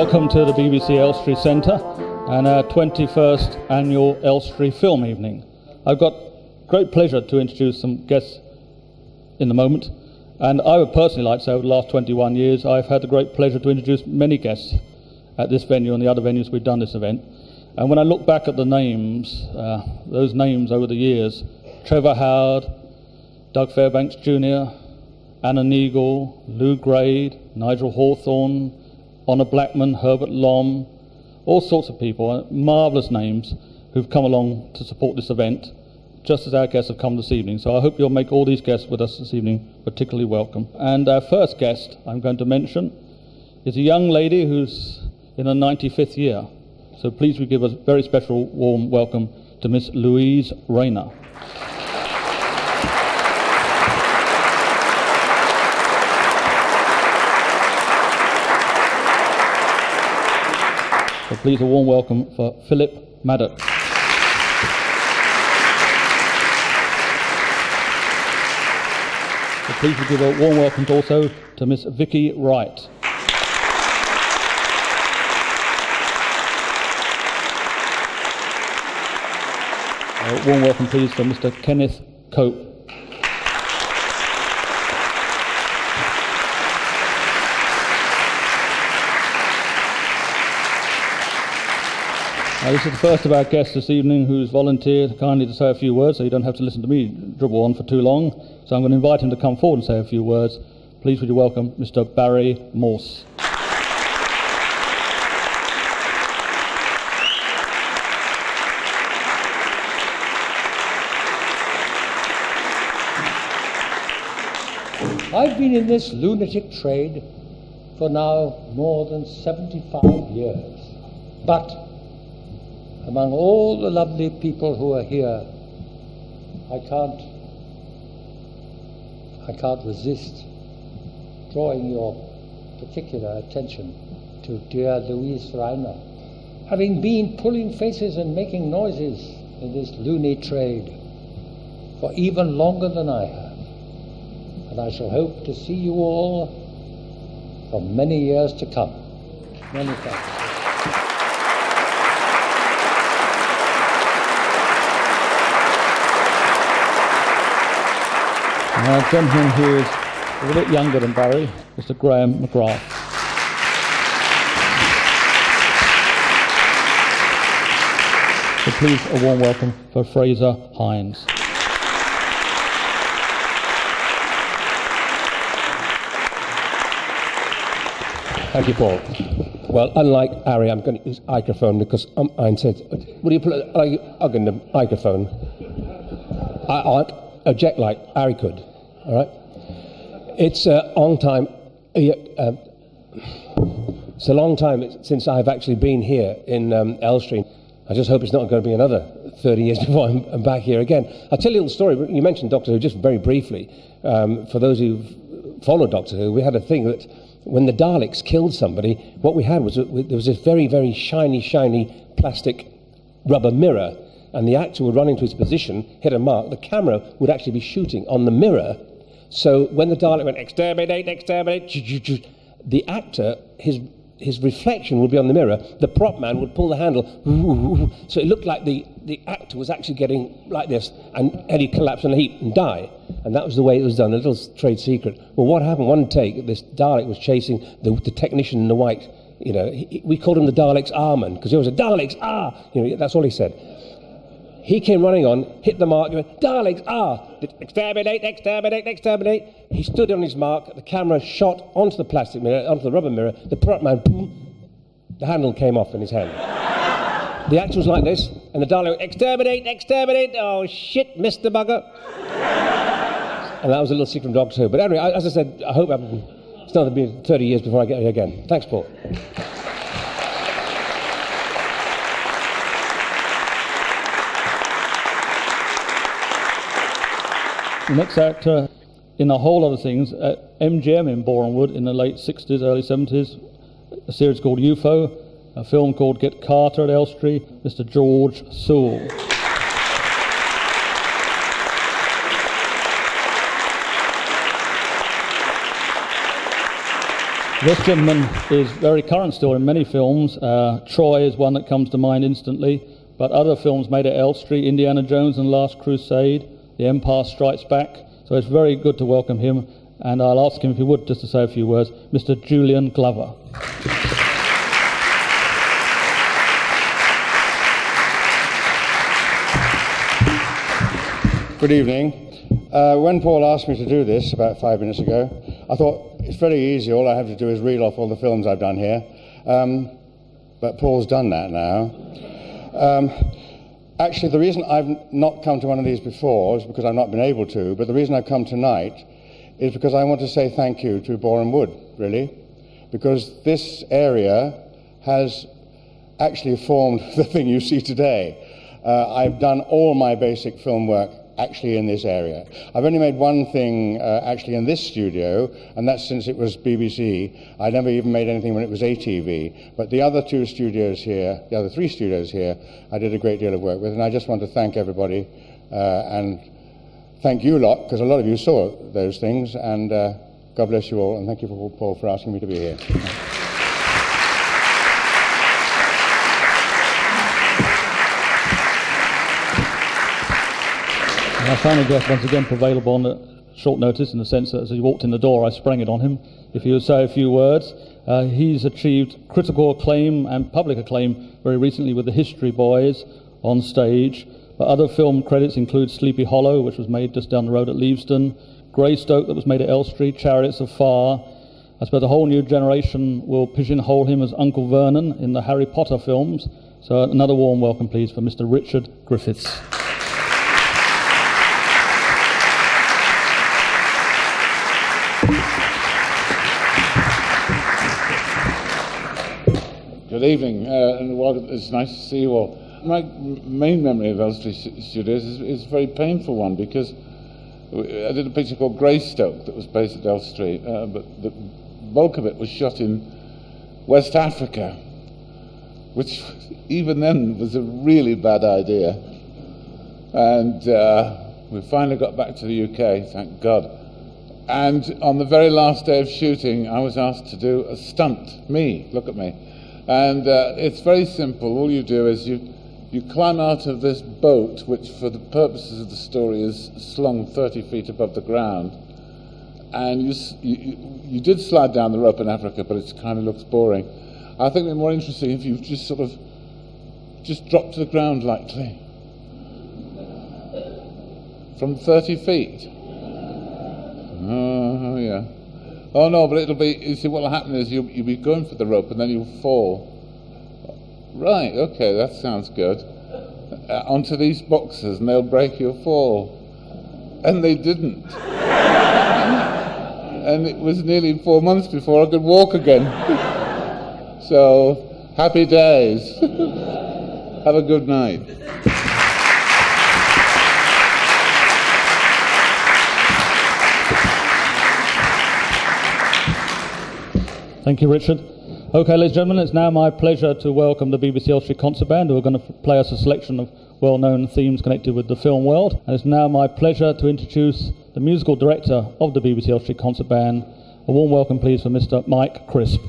Welcome to the BBC Elstree Centre and our 21st annual Elstree Film Evening. I've got great pleasure to introduce some guests in a moment, and I would personally like to say over the last 21 years I've had the great pleasure to introduce many guests at this venue and the other venues we've done this event. And when I look back at the names, those names over the years, Trevor Howard, Doug Fairbanks Jr., Anna Neagle, Lou Grade, Nigel Hawthorne, Honor Blackman, Herbert Lom, all sorts of people, marvellous names who've come along to support this event, just as our guests have come this evening. So I hope you'll make all these guests with us this evening particularly welcome. And our first guest I'm going to mention is a young lady who's in her 95th year. So please we give a very special warm welcome to Miss Louise Rayner. So please a warm welcome for Philip Maddox. So please give a warm welcome also to Miss Vicky Wright. A warm welcome please for Mr. Kenneth Cope. This is the first of our guests this evening who's volunteered kindly to say a few words, so you don't have to listen to me dribble on for too long. So I'm going to invite him to come forward and say a few words. Please would you welcome Mr. Barry Morse. I've been in this lunatic trade for now more than 75 years, but among all the lovely people who are here, I can't resist drawing your particular attention to dear Louise Rayner. Having been pulling faces and making noises in this loony trade for even longer than I have, and I shall hope to see you all for many years to come. Many thanks. Now, a gentleman who is a little bit younger than Barry, Mr. Graham McGrath. So please a warm welcome for Fraser Hines. Thank you, Paul. Well, unlike Harry, I'm going to use microphone because I said, will you put a hug in the microphone? I aren't object like Harry could, all right? It's a long time. It's a long time since I've actually been here in Elstree. I just hope it's not going to be another 30 years before I'm back here again. I'll tell you a little story. You mentioned Doctor Who just very briefly. For those who've followed Doctor Who, we had a thing that when the Daleks killed somebody, what we had was there was this very, very shiny plastic rubber mirror, and the actor would run into his position, hit a mark, the camera would actually be shooting on the mirror. So when the Dalek went, exterminate, the actor, his reflection would be on the mirror, the prop man would pull the handle, so it looked like the actor was actually getting like this, and he'd collapse in a heap and die. And that was the way it was done, a little trade secret. Well, what happened, one take, this Dalek was chasing the technician in the white, we called him the Dalek's Arman, because he was a Dalek's that's all he said. He came running on, hit the mark, went, Daleks, exterminate. He stood on his mark, the camera shot onto the plastic mirror, onto the rubber mirror, the prop man, boom, the handle came off in his hand. The actor was like this, and the Dalek went, exterminate, oh shit, Mr. Bugger. And that was a little secret from Doctor Who. But anyway, as I said, I hope it's not going to be 30 years before I get here again. Thanks, Paul. The next actor in a whole lot of things, MGM in Borehamwood in the late 60s, early 70s, a series called UFO, a film called Get Carter at Elstree, Mr. George Sewell. This gentleman is very current still in many films. Troy is one that comes to mind instantly, but other films made at Elstree, Indiana Jones and the Last Crusade, The Empire Strikes Back. So it's very good to welcome him, and I'll ask him if he would just to say a few words. Mr. Julian Glover. Good evening. When Paul asked me to do this about 5 minutes ago, I thought it's very easy. All I have to do is reel off all the films I've done here. But Paul's done that now. Actually, the reason I've not come to one of these before is because I've not been able to, but the reason I've come tonight is because I want to say thank you to Boreham Wood, really, because this area has actually formed the thing you see today. I've done all my basic film work actually in this area. I've only made one thing actually in this studio, and that's since it was BBC. I never even made anything when it was ATV. But the other two studios here, the other three studios here, I did a great deal of work with, and I just want to thank everybody and thank you lot, because a lot of you saw those things, and God bless you all, and thank you, Paul, for asking me to be here. My final guest, once again, available on short notice, in the sense that as he walked in the door, I sprang it on him. If he would say a few words. He's achieved critical acclaim and public acclaim very recently with the History Boys on stage. But other film credits include Sleepy Hollow, which was made just down the road at Leavesden, Greystoke, that was made at Elstree, Chariots of Fire. I suppose a whole new generation will pigeonhole him as Uncle Vernon in the Harry Potter films. So another warm welcome, please, for Mr. Richard Griffiths. Good evening, and it's nice to see you all. My main memory of Elstree Studios is a very painful one, because I did a picture called Greystoke that was based at Elstree, but the bulk of it was shot in West Africa, which even then was a really bad idea. And we finally got back to the UK, thank God. And on the very last day of shooting, I was asked to do a stunt. Me, look at me. And it's very simple. All you do is you climb out of this boat, which for the purposes of the story is slung 30 feet above the ground. And you did slide down the rope in Africa, but it kind of looks boring. I think it'd be more interesting if you just sort of dropped to the ground lightly. From 30 feet. Oh, yeah. Oh no, but it'll be, you see, what'll happen is you'll be going for the rope and then you'll fall. Right, okay, that sounds good. Onto these boxes, and they'll break your fall. And they didn't. And it was nearly 4 months before I could walk again. So, happy days. Have a good night. Thank you, Richard. Okay, ladies and gentlemen, it's now my pleasure to welcome the BBC Elstree Concert Band, who are going to play us a selection of well-known themes connected with the film world. And it's now my pleasure to introduce the musical director of the BBC Elstree Concert Band. A warm welcome, please, for Mr. Mike Crisp.